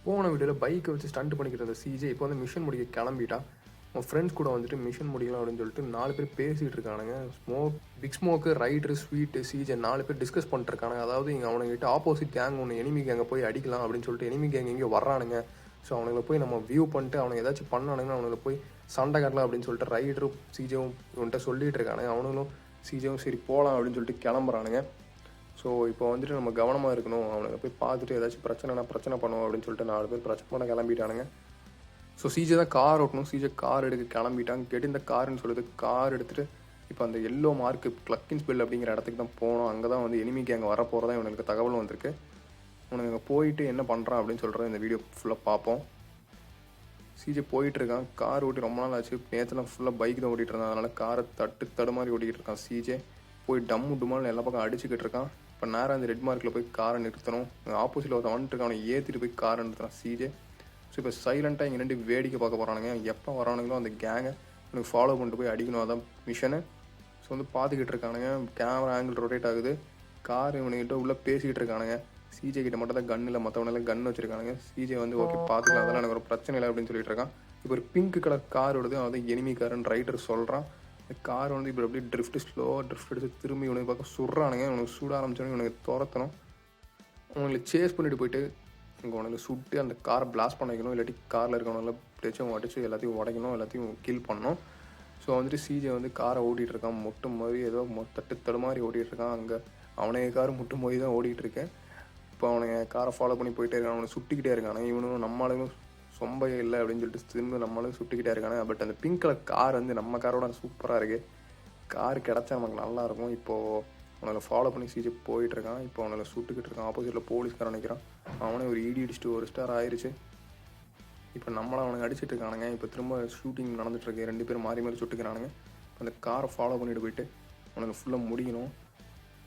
போன வீடியோவில் பைக்கை வச்சு ஸ்டண்ட் பண்ணிக்கிட்டு இருந்த சிஜே இப்போ வந்து மிஷன் முடிக்க கிளம்பிட்டான். அவன் ஃப்ரெண்ட்ஸ் கூட வந்துட்டு மிஷன் முடிக்கலாம் அப்படின்னு சொல்லிட்டு 4 பேர் பேசிகிட்டு இருக்கானுங்க. Big smoke, rider, sweet, CJ 4 பேர் டிஸ்கஸ் பண்ணிட்டு இருக்கானுங்க. அதாவது இங்கே அவனுங்கிட்ட ஆப்போசிட் கேங் ஒன்று எனிமி கேங்கை போய் அடிக்கலாம் அப்படின்னு சொல்லிட்டு எனிமி கேங் எங்கேயோ வர்றானுங்க. ஸோ அவனுங்களை போய் நம்ம வியூ பண்ணிட்டு அவனுக்கு ஏதாச்சும் பண்ணானுங்கன்னா அவனுங்களை போய் சண்டை கட்டலாம் அப்படின்னு சொல்லிட்டு ரைடரும் சிஜேவும் இவன்கிட்ட சொல்லிட்டு இருக்கானுங்க. அவனுங்களும் சிஜேவும் சரி போகலாம் அப்படின்னு சொல்லிட்டு கிளம்புறானுங்க. ஸோ இப்போ வந்துட்டு நம்ம கவனமாக இருக்கணும், அவனுக்கு போய் பார்த்துட்டு ஏதாச்சும் பிரச்சனை பண்ணுவோம் அப்படின்னு சொல்லிட்டு 4 பேர் பிரச்சனை பண்ண கிளம்பிட்டானுங்க. ஸோ சிஜே தான் கார் ஓட்டணும். சிஜே கார் எடுக்க கிளம்பிட்டாங்க. கெட் இந்த காருன்னு சொல்லுது. கார் எடுத்துகிட்டு இப்போ அந்த எல்லோ மார்க்கு கிளக்கின்ஸ் பெல் அப்படிங்கிற இடத்துக்கு தான் போனோம். அங்கே தான் வந்து எனிமிக்கு அங்கே வர போகிறதா இவனுக்கு தகவல் வந்திருக்கு. உனக்கு அங்கே போயிட்டு என்ன பண்ணுறான் அப்படின்னு சொல்கிறத இந்த வீடியோ ஃபுல்லாக பார்ப்போம். சிஜே போயிட்டுருக்கான். கார் ஓட்டி ரொம்ப நாள் ஆச்சு. நேற்றுலாம் ஃபுல்லாக பைக் தான் ஓட்டிகிட்டு இருந்தான். அதனால் காரை தடுமாறி ஓட்டிகிட்டு இருக்கான். சிஜே போய் டுமால்னு எல்லா பக்கம் அடிச்சுக்கிட்டு இருக்கான். இப்போ நேராக அந்த ரெட் மார்க்கில் போய் காரை நிறுத்தணும். ஆப்போசிட்டில் ஒருத்தன் வந்துட்டு அவனை ஏற்றிட்டு போய் காரை நிறுத்துறான் சிஜே. ஸோ இப்போ சைலண்ட்டாக இங்கே 2 வேடிக்கை பார்க்க போகிறானுங்க. எப்போ வரானுங்களோ அந்த கேங்கை எனக்கு ஃபாலோ பண்ணிட்டு போய் அடிக்கணும், அதான் மிஷனு. ஸோ வந்து பார்த்துக்கிட்டு இருக்கானுங்க. கேமரா ஆங்கிள் ரொட்டேட் ஆகுது. கார் இவனுக்கிட்ட உள்ளே பேசிக்கிட்டு இருக்கானுங்க. சிஜே கிட்ட மட்டும் தான் கன் இல்லை, மற்றவனெல்லாம் கன் வச்சுருக்கானுங்க. சிஜே வந்து ஓகே பார்த்துக்கலாம், அதெல்லாம் எனக்கு ஒரு பிரச்சனை இல்லை அப்படின்னு சொல்லிட்டு இருக்கான். இப்போ ஒரு பிங்க் கலர் கார் விடுது. அவன் வந்து எனிமி காருன்னு ரைடர் சொல்கிறான். இந்த கார் வந்து இப்போ அப்படியே ஸ்லோவாக ட்ரிஃப்ட் எடுத்து திரும்பி இவனுக்கு பார்க்க சுடுறானுங்க. இவனுக்கு சுட ஆரம்பிச்சோன்னு இவனுக்கு துரத்தணும். அவங்களை சேஸ் பண்ணிட்டு போயிட்டு இங்கே உனக்கு சுட்டு அந்த காரை பிளாஸ்ட் பண்ண வைக்கணும். இல்லாட்டி காரில் இருக்கவனெல்லாம் பிடிச்சும் அடிச்சு எல்லாத்தையும் உடைக்கணும், எல்லாத்தையும் கில் பண்ணணும். ஸோ வந்துட்டு சிஜே வந்து காரை ஓட்டிகிட்டு இருக்கான். முட்டும் மாதிரி ஏதோ தட்டு மாதிரி ஓட்டிகிட்டு இருக்கான். அங்கே அவனே கார் முட்டும் போய் தான் ஓடிட்டு இருக்கேன். இப்போ அவனை காரை ஃபாலோ பண்ணி போயிட்டே இருக்கான். அவனை சுட்டிக்கிட்டே இருக்கானே. இவனும் நம்மளும் சொம்பையே இல்லை அப்படின்னு சொல்லிட்டு திரும்ப நம்மளும் சுட்டிக்கிட்டே இருக்கானே. பட் அந்த பிங்க் கலர் கார் வந்து நம்ம காரோட சூப்பராக இருக்குது. கார் கிடச்சா நமக்கு நல்லாயிருக்கும். இப்போது அவனை ஃபாலோ பண்ணி சிஜே போயிட்டுருக்கான். இப்போ அவனை சுட்டுக்கிட்டு இருக்கான். ஆப்போசிட்டில் போலீஸ்காரன் நினைக்கிறான். அவனே ஒரு இடி அடிச்சுட்டு 1 ஸ்டார் ஆயிடுச்சு. இப்போ நம்மளை அவனுக்கு அடிச்சுட்டு இருக்கானுங்க. இப்போ திரும்ப ஷூட்டிங் நடந்துகிட்ருக்கு. 2 பேரும் மாறி மாறி சுட்டுக்கிறானுங்க. அந்த காரை ஃபாலோ பண்ணிட்டு போயிட்டு அவனுக்கு ஃபுல்லாக முடியணும்.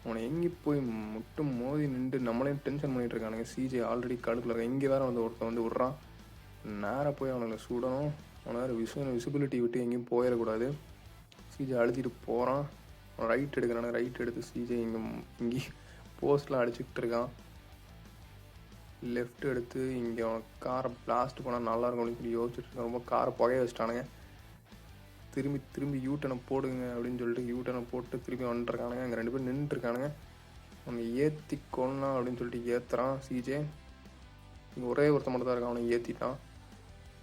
அவனை எங்கே போய் முட்டும் மோதி நின்று நம்மளையும் டென்ஷன் பண்ணிகிட்டு இருக்கானுங்க. சிஜே ஆல்ரெடி கடுப்பில் இருக்கான். இங்கே வேறு வந்து ஒருத்தன் வந்து விட்றான். நேராக போய் அவனுக்கு சுடணும். அவனை வேறு விசிபிலிட்டி விட்டு எங்கேயும் போயிடக்கூடாது. சிஜே அழுத்திட்டு போகிறான். ரைட் எடுக்கிறானு. ரைட் எடுத்து சிஜே இங்கே போஸ்ட்லாம் அடிச்சுக்கிட்டு இருக்கான். லெஃப்ட் எடுத்து இங்கே அவன் காரை பிளாஸ்ட் பண்ணால் நல்லாயிருக்கும் அப்படின்னு சொல்லி யோசிச்சுட்டு இருக்கான். ரொம்ப காரை புகைய வச்சுட்டானுங்க. திரும்பி யூட்டனை போடுங்க அப்படின்னு சொல்லிட்டு யூட்டனை போட்டு திரும்பி வந்துட்டுருக்கானுங்க. அங்கே 2 பேர் நின்றுட்டுருக்கானுங்க. அவனை ஏற்றி கொள்ளலாம் அப்படின்னு சொல்லிட்டு ஏற்றுறான் சிஜே. இங்கே ஒரே ஒருத்த மட்டும் தான் இருக்கான். அவனை ஏற்றிட்டான்.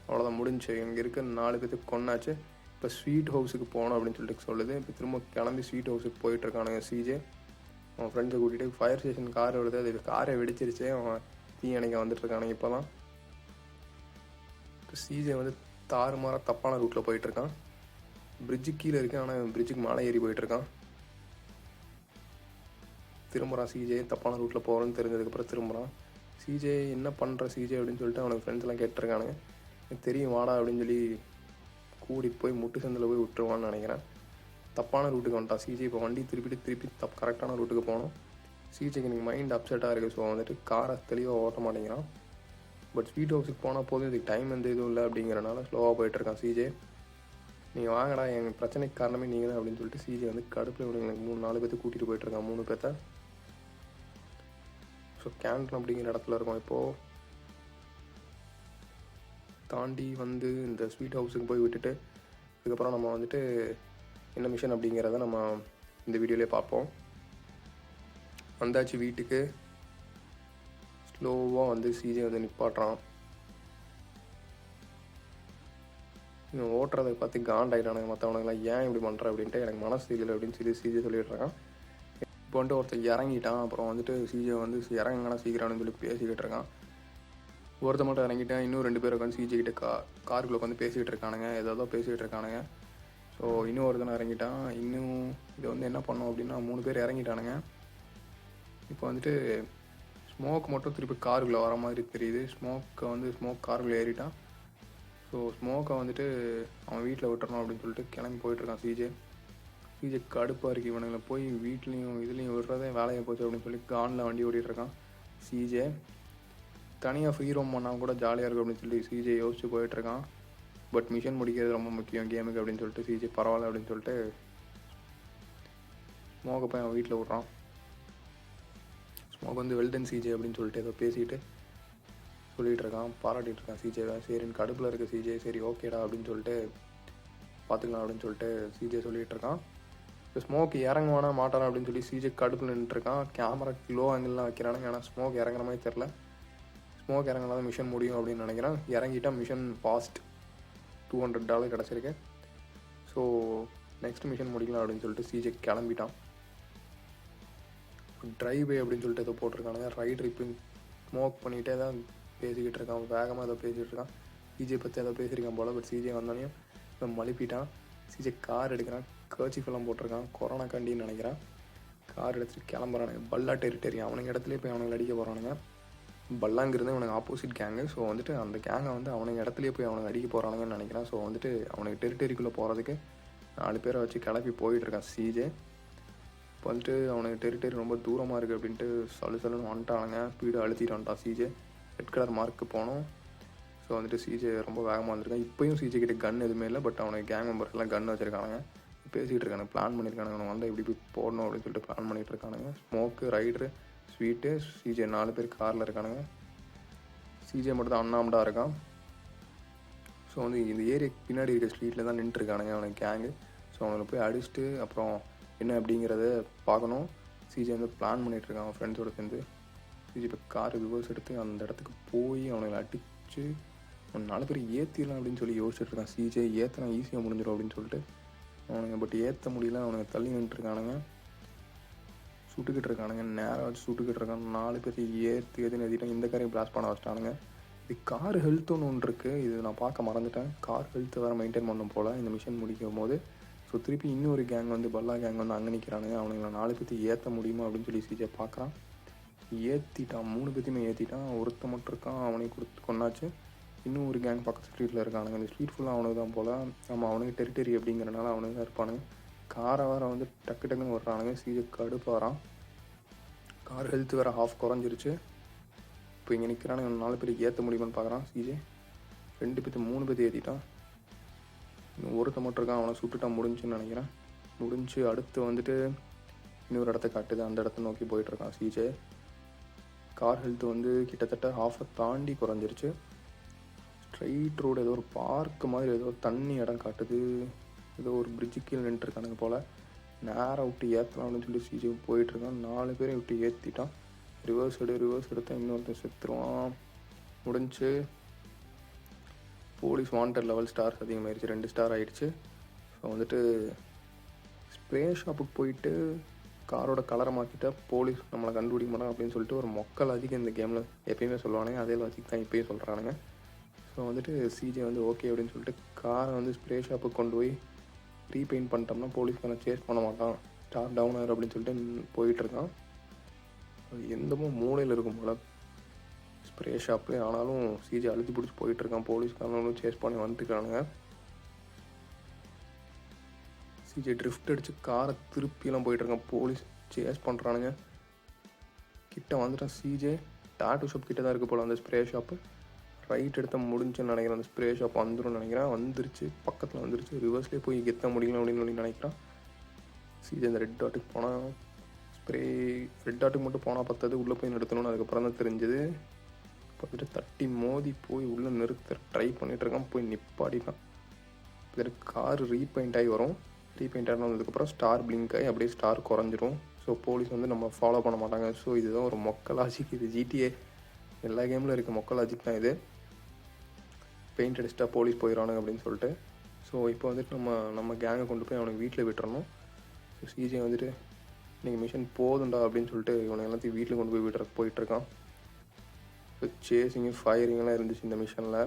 அவ்வளோதான், முடிஞ்சு. இங்கே இருக்க 4 பேர்த்துக்கு கொன்னாச்சு. இப்போ ஸ்வீட் ஹவுஸுக்கு போகணும் அப்படின்னு சொல்லிட்டு சொல்லுது. இப்போ திரும்ப கிளம்பி ஸ்வீட் ஹவுஸுக்கு போயிட்டுருக்கானுங்க சிஜே. அவன் ஃப்ரெண்ட்ஸை கூட்டிகிட்டு ஃபயர் ஸ்டேஷன் கார் விடுது. அது காரை வெடிச்சிருச்சு. அவன் தீ அணைக்க வந்துட்டுருக்கானுங்க. இப்போ தான் இப்போ சிஜே வந்து தாறுமாறாக தப்பான ரூட்டில் போயிட்டுருக்கான். பிரிட்ஜுக்கு கீழே இருக்குது, ஆனால் பிரிட்ஜுக்கு மேலே ஏறி போயிட்டுருக்கான். திரும்புகிறான் சிஜே. தப்பான ரூட்டில் போகிறோன்னு தெரிஞ்சதுக்கப்புறம் திரும்புகிறான். சிஜே என்ன பண்ணுற சிஜே அப்படின்னு சொல்லிட்டு அவனுக்கு ஃப்ரெண்ட்ஸ்லாம் கேட்டிருக்கானுங்க. தெரியும் வாடா அப்படின்னு சொல்லி கூட்டிகிட்டு போய் முட்டு சந்தில் போய் விட்டுருவான்னு நினைக்கிறேன். தப்பான ரூட்டுக்கு வந்துட்டான் சிஜே. இப்போ வண்டி திருப்பி கரெக்டான ரூட்டுக்கு போகணும். சிஜேக்கு எனக்கு மைண்ட் அப்செட்டாக இருக்குது. ஸோ வந்துட்டு காரை தெளிவாக ஓட்ட மாட்டேங்கிறான். பட் ஸ்வீட் ஹவுஸுக்கு போனால் போதும், இதுக்கு டைம் எந்த இதுவும் இல்லை அப்படிங்கிறனால ஸ்லோவாக போயிட்டுருக்கான் சிஜே. நீங்கள் வாங்கடா, எங்கள் பிரச்சனைக்கு காரணமே நீங்கள் தான் அப்படின்னு சொல்லிட்டு சிஜே வந்து கடுப்பில் எனக்கு 3-4 பேர்த்து கூட்டிகிட்டு போயிட்டுருக்கான். 3 பேர்த்த. ஸோ கேன்டன் அப்படிங்கிற இடத்துல இருக்கோம். இப்போது தாண்டி வந்து இந்த ஸ்வீட் ஹவுஸுக்கு போய் விட்டுட்டு அதுக்கப்புறம் நம்ம வந்துட்டு என்ன மிஷன் அப்படிங்கிறத நம்ம இந்த வீடியோலேயே பார்ப்போம். வந்தாச்சு வீட்டுக்கு. ஸ்லோவாக வந்து சிஜே வந்து நிப்பாட்டுறான். இவன் ஓட்டுறதை பார்த்து காண்டாயிட்டானுங்க மற்றவனுங்களாம். ஏன் இப்படி பண்ணுற அப்படின்ட்டு எனக்கு மனசு இல்லை அப்படின்னு சொல்லி சிஜே சொல்லிட்டுருக்கான். இப்போ வந்துட்டு ஒருத்தர் இறங்கிட்டான். அப்புறம் வந்துட்டு சிஜே வந்து இறங்கினா சீக்கிரம்னு சொல்லி பேசிக்கிட்டு இருக்கான். ஒருத்த மட்டும் இறங்கிட்டேன். இன்னும் 2 பேர் உட்காந்து சிஜே கிட்ட காருக்குள்ளே உட்காந்து பேசிக்கிட்டு இருக்கானுங்க. ஏதோ பேசிக்கிட்டு இருக்கானுங்க. ஸோ இன்னும் ஒருத்தனை இறங்கிட்டான். இன்னும் இதை வந்து என்ன பண்ணோம் அப்படின்னா 3 பேர் இறங்கிட்டானுங்க. இப்போ வந்துட்டு ஸ்மோக் மட்டும் திருப்பி காருக்குள்ளே வர மாதிரி தெரியுது. ஸ்மோக் காருக்குள்ளே ஏறிட்டான். ஸோ ஸ்மோக்கை வந்துட்டு அவன் வீட்டில் விட்டுறணும் அப்படின்னு சொல்லிட்டு கிளம்பி போயிட்டுருக்கான் சிஜே. சிஜே கடுப்பாக இருக்குது. இவனுங்களை போய் வீட்லேயும் இதுலேயும் விடுறதே வேலையை போச்சு அப்படின்னு சொல்லி கானில் வண்டி ஓட்டிகிட்ருக்கான் சிஜே. தனியாக ஃப்ரீ ரோம் பண்ணால் கூட ஜாலியாக இருக்கும் அப்படின்னு சொல்லி சிஜே யோசிச்சு போயிட்டுருக்கான். பட் மிஷன் முடிக்கிறது ரொம்ப முக்கியம் கேமுக்கு அப்படின்னு சொல்லிட்டு சிஜே பரவாயில்ல அப்படின்னு சொல்லிட்டு ஸ்மோக்கை போய் அவன் வீட்டில் விட்றான். ஸ்மோக் வந்து வெல்டன் சிஜே அப்படின்னு சொல்லிட்டு ஏதோ பேசிட்டு சொல்லிகிட்டு இருக்கான், பாராட்டிகிட்டு இருக்கான் சிஜேவை. சரின்னு கடுப்பில் இருக்க சிஜே சரி ஓகேடா அப்படின்னு சொல்லிட்டு பார்த்துக்கலாம் அப்படின்னு சொல்லிட்டு சிஜே சொல்லிகிட்டு இருக்கான். இப்போ ஸ்மோக் இறங்குவானா மாட்டானா அப்படின்னு சொல்லி சிஜே கடுப்பில் நின்றுட்டுருக்கான். கேமரா லோ ஆங்கிள்லாம் வைக்கிறானுங்க, ஆனால் ஸ்மோக் இறங்குற மாதிரி தெரில. ஸ்மோக் இறங்கினா தான் மிஷன் முடியும் அப்படின்னு நினைக்கிறேன். இறங்கிட்டா மிஷன் பாஸ்ட் $200 கிடச்சிருக்கு. ஸோ நெக்ஸ்ட் மிஷன் முடிக்கலாம் அப்படின்னு சொல்லிட்டு சிஜே கிளம்பிட்டான். ட்ரைவே அப்படின்னு சொல்லிட்டு ஏதோ போட்டிருக்கானுங்க. ரைடர் இப்போ ஸ்மோக் பண்ணிகிட்டே தான் பேசிக்கிட்டு இருக்கான், வேகமாக ஏதோ பேசிகிட்டு இருக்கான். சிஜே பற்றி ஏதோ பேசியிருக்கான் போல். பட் சிஜே வந்தோடனையும் இப்போ மழுப்பிட்டான். சிஜே கார் எடுக்கிறான், கர்ச்சீஃபெல்லாம் போட்டிருக்கான், கொரோனா கண்டின்னு நினைக்கிறான். கார் எடுத்துகிட்டு கிளம்புறானுங்க. பல்லா டெரிட்டரி அவனுங்க இடத்துலேயே போய் அவனுங்க அடிக்க போகிறானுங்க. பல்லாங்கிறது அவனுக்கு ஆப்போசிட் கேங்கு. ஸோ வந்துட்டு அந்த கேங்கை வந்து அவனுங்க இடத்துலேயே போய் அவனுக்கு அடிக்க போகிறானுங்கன்னு நினைக்கிறான். ஸோ வந்துட்டு அவனுக்கு டெரிட்டரிக்குள்ளே போகிறதுக்கு 4 பேரை வச்சு கிளப்பி போயிட்டுருக்கான் சிஜே. இப்போ வந்துட்டு அவனுக்கு டெரிட்டரி ரொம்ப தூரமாக இருக்குது அப்படின்ட்டு சலுன்னு வந்துட்டானுங்க. ஸ்பீடு அழுத்திட்டு வந்துட்டான் சிஜே. ரெட் கலர் மார்க்கு போனோம். ஸோ வந்துட்டு சிஜே ரொம்ப வேகமாக வந்திருக்கான். இப்போயும் சிஜே கிட்ட கன் எதுவுமே இல்லை. பட் அவனுக்கு கேங் மெம்பர்ஸ்லாம் கன் வச்சுருக்கானுங்க. பேசிகிட்டு இருக்கானுங்க, பிளான் பண்ணியிருக்கானுங்க. அவனை வந்து எப்படி போய் போடணும் அப்படின்னு சொல்லிட்டு பிளான் பண்ணிகிட்டு இருக்கானுங்க. ஸ்மோக்கு, ரைடரு, ஸ்வீட்டு, சிஜே 4 பேர் காரில் இருக்கானுங்க. சிஜே மட்டும் தான் அண்ணாமடாக இருக்கான். ஸோ வந்து இந்த ஏரியாக்கு பின்னாடி இருக்க ஸ்ட்ரீட்டில் தான் நின்றுருக்கானுங்க அவனுக்கு கேங்கு. ஸோ அவனை போய் அடிச்சுட்டு அப்புறம் என்ன அப்படிங்கிறத பார்க்கணும். சிஜே வந்து பிளான் பண்ணிகிட்ருக்கான் அவன் ஃப்ரெண்ட்ஸோடு சேர்ந்து. சிஜே இப்போ கார் ரிவர்ஸ் எடுத்து அந்த இடத்துக்கு போய் அவனை அடித்து அவன் 4 பேர் ஏற்றிடலாம் அப்படின்னு சொல்லி யோசிச்சுட்டு இருக்கான். சிஜே ஏற்றினா ஈஸியாக முடிஞ்சிடும் அப்படின்னு சொல்லிட்டு அவனுங்க பட் ஏற்ற முடியல. அவனுங்க தள்ளி நின்றுருக்கானுங்க, சுட்டுக்கிட்டு இருக்கானுங்க, நேராக வச்சு சுட்டுக்கிட்டு இருக்கான். 4 பேர் ஏற்றிட்டான். இந்த காரையும் பிளாஸ் பண்ண வச்சிட்டானுங்க. இது கார் ஹெல்த் ஒன்று இருக்குது, இது நான் பார்க்க மறந்துட்டேன். கார் ஹெல்த்தை வேறு மெயின்டைன் பண்ணும் போல் இந்த மிஷன் முடிக்கும் போது. ஸோ திருப்பி இன்னொரு கேங் வந்து பல்லா கேங் வந்து அங்கே நிற்கிறானுங்க. அவனுங்களை 4 பேர்த்து ஏற்ற முடியுமா அப்படின்னு சொல்லி சிஜே பார்க்குறான். ஏற்றிட்டான், 3 பேர்த்தையுமே ஏற்றிட்டான். ஒருத்த மட்டும் இருக்கான், அவனையும் கொடுத்து கொண்டாச்சு. இன்னும் ஒரு கேங் பக்கத்து ஸ்ட்ரீட்டில் இருக்கானுங்க. இந்த ஸ்ட்ரீட் ஃபுல்லாக அவனுக்கு தான் போல். நம்ம அவனுக்கு டெரிட்டரி அப்படிங்கிறனால அவனுக்கு தான் இருப்பானுங்க. காரை வேறு வந்து டக்கு டக்குன்னு வர்றானுங்க. சிஜே கடுப்பாகிறான். கார் ஹெல்த் வேறு ஹாஃப் குறைஞ்சிருச்சு. இப்போ இங்கே நிற்கிறானுங்க, 4 பேர் ஏற்ற முடியுமான்னு பார்க்குறான் சிஜே. 2 பேர்த்து 3 பேர்த்து ஏற்றிட்டான். இன்னும் ஒருத்த மட்டும் இருக்கான், அவனை சுட்டுட்டான். முடிஞ்சுன்னு நினைக்கிறேன். முடிஞ்சு அடுத்து வந்துட்டு இன்னொரு இடத்த காட்டுது, அந்த இடத்த நோக்கி போயிட்டுருக்கான் சிஜே. கார் ஹெல்த் வந்து கிட்டத்தட்ட ஹாஃபை தாண்டி குறைஞ்சிருச்சு. ஸ்ட்ரைட் ரோடு ஏதோ ஒரு பார்க்கு மாதிரி ஏதோ ஒரு தண்ணி இடம் காட்டுது. ஏதோ ஒரு பிரிட்ஜு கீழே நின்றுருக்கானுங்க போல். நேராக விட்டு ஏற்றலாம் அப்படின்னு சொல்லி சிஜே போயிட்டுருக்கான். 4 பேரையும் விட்டு ஏற்றிட்டான். ரிவர்ஸ் எடுத்தால் இன்னொருத்தர் செத்துருவான். முடிஞ்சு போலீஸ் வாண்டட் லெவல் ஸ்டார்ஸ் அதிகமாகிடுச்சு, 2 ஸ்டார் ஆகிடுச்சு. ஸோ வந்துட்டு ஸ்ப்ரே ஷாப்புக்கு போயிட்டு காரோட கலரை மாற்றிட்டா போலீஸ் நம்மளை கண்டுபிடிக்க மாட்டாங்க அப்படின்னு சொல்லிட்டு ஒரு மொக்க லாஜிக் இந்த கேமில் எப்பயுமே சொல்லுவானுங்க. அதே லாஜிக் தான் இப்போயும் சொல்கிறானுங்க. ஸோ வந்துட்டு சிஜே வந்து ஓகே அப்படின்னு சொல்லிட்டு காரை வந்து ஸ்ப்ரே ஷாப்புக்கு கொண்டு போய் ரீபெயிண்ட் பண்ணிட்டோம்னா போலீஸ்காரன் சேஸ் பண்ண மாட்டான், ஸ்டார் டவுன் ஆகிடும் அப்படின்னு சொல்லிட்டு போயிட்டுருக்கான். அது எந்தமோ மூலையில் இருக்கும் போல் ஸ்ப்ரே ஷாப்பு. ஆனாலும் சிஜே அழுத்தி பிடிச்சி போயிட்டுருக்கான். போலீஸ்காரனும் சேஸ் பண்ணி வந்துட்டுருக்கானுங்க. சிஜே ட்ரிஃப்ட் அடித்து காரை திருப்பிலாம் போயிட்டுருக்கான். போலீஸ் சேஸ் பண்ணுறானுங்க. கிட்ட வந்துட்டான் சிஜே. டாட்டூ ஷாப் கிட்ட தான் இருக்குது போல் அந்த ஸ்ப்ரே ஷாப்பு. ரைட் எடுத்த முடிஞ்சுன்னு நினைக்கிறேன். அந்த ஸ்ப்ரே ஷாப் வந்துடும் நினைக்கிறேன். வந்துருச்சு, பக்கத்தில் வந்துருச்சு. ரிவர்ஸ்லேயே போய் கெத்த முடியல அப்படின்னு நினைக்கிறான் சிஜே. அந்த ரெட் டாட்டுக்கு போனால் ஸ்ப்ரே ரெட் டாட்டுக்கு மட்டும் போனால் பத்தாது, உள்ளே போய் நிறுத்தணும்னு அதுக்கப்புறம் தான் தெரிஞ்சுது. பார்த்துட்டு தட்டி மோதி போய் உள்ளே நிறுத்த ட்ரை பண்ணிகிட்ருக்கான். போய் நிப்பாடிட்டான். இதில் கார் ரீபெயிண்ட் ஆகி வரும். ரீபெயிண்ட் ஆனதுக்கப்புறம் ஸ்டார் பிளிங்க் ஆகி அப்படியே ஸ்டார் குறைஞ்சிரும். ஸோ போலீஸ் வந்து நம்ம ஃபாலோ பண்ண மாட்டாங்க. ஸோ இதுதான் ஒரு மொக்க லாஜிக். இது ஜிடிஏ எல்லா கேமில் இருக்க மொக்க லாஜிக் தான் இது. பெயிண்ட் அடிச்சிட்டா போலீஸ் போயிடறானுங்க அப்படின்னு சொல்லிட்டு. ஸோ இப்போ வந்துட்டு நம்ம கேங்கை கொண்டு போய் அவனுக்கு வீட்டில் விட்டுறணும். ஸோ சிஜே வந்துட்டு இன்றைக்கி மிஷன் போதுண்டா அப்படின்னு சொல்லிட்டு இவனை எல்லாத்தையும் வீட்டில் கொண்டு போய் போயிட்டுருக்கான். ஸோ சேசிங்கு ஃபயரிங்கெல்லாம் இருந்துச்சு இந்த மிஷனில்.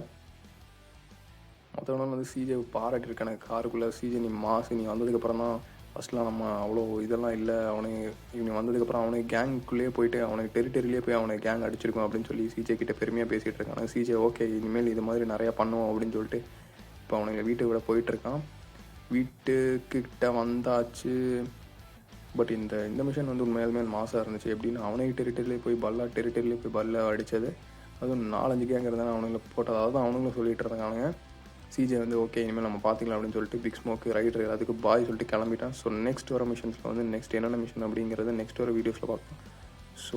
மற்றவனால வந்து சிஜே பாராட்டியிருக்கானு காருக்குள்ளே. சிஜே நீ மாசு, நீ வந்ததுக்கப்புறம் தான் ஃபஸ்ட்லாம் நம்ம அவ்வளோ இதெல்லாம் இல்லை. இவனை வந்ததுக்கப்புறம் அவனுக்கு கேங்குக்குள்ளேயே போயிட்டு அவனுக்கு டெரிட்டரியிலே போய் அவனை கேங் அடிச்சிருக்கோம் அப்படின்னு சொல்லி சிஜே கிட்ட பெருமையாக பேசிகிட்டு இருக்காங்க. சிஜே ஓகே இனிமேல் இது மாதிரி நிறையா பண்ணுவோம் அப்படின்னு சொல்லிட்டு இப்போ அவனுங்க வீட்டுக்கு விட போயிட்டுருக்கான். வீட்டுக்கிட்ட வந்தாச்சு. பட் இந்த மிஷன் வந்து உண்மையாலுமே மாசாக இருந்துச்சு. எப்படின்னா அவனுக்கு டெரிட்டரியிலே போய் பல்லா அடித்தது, அதுவும் 4-5 கேங் இருந்தாலும் அவனுங்களை போட்டது. அதாவது அவனுங்களும் சொல்லிட்டு இருந்தாங்க. சிஜே வந்து ஓகே இனிமேல் நம்ம பார்த்துக்கலாம் அப்படின்னு சொல்லிட்டு பிக் ஸ்மோக்கு ரைடர் எல்லாத்துக்கும் பாய் சொல்லிட்டு கிளம்பிட்டான். ஸோ நெக்ஸ்ட் வர மிஷன்ஸில் வந்து நெக்ஸ்ட் என்னென்ன மிஷன் அப்படிங்கிறத நெக்ஸ்ட் வர வீடியோஸில் பார்க்கலாம். ஸோ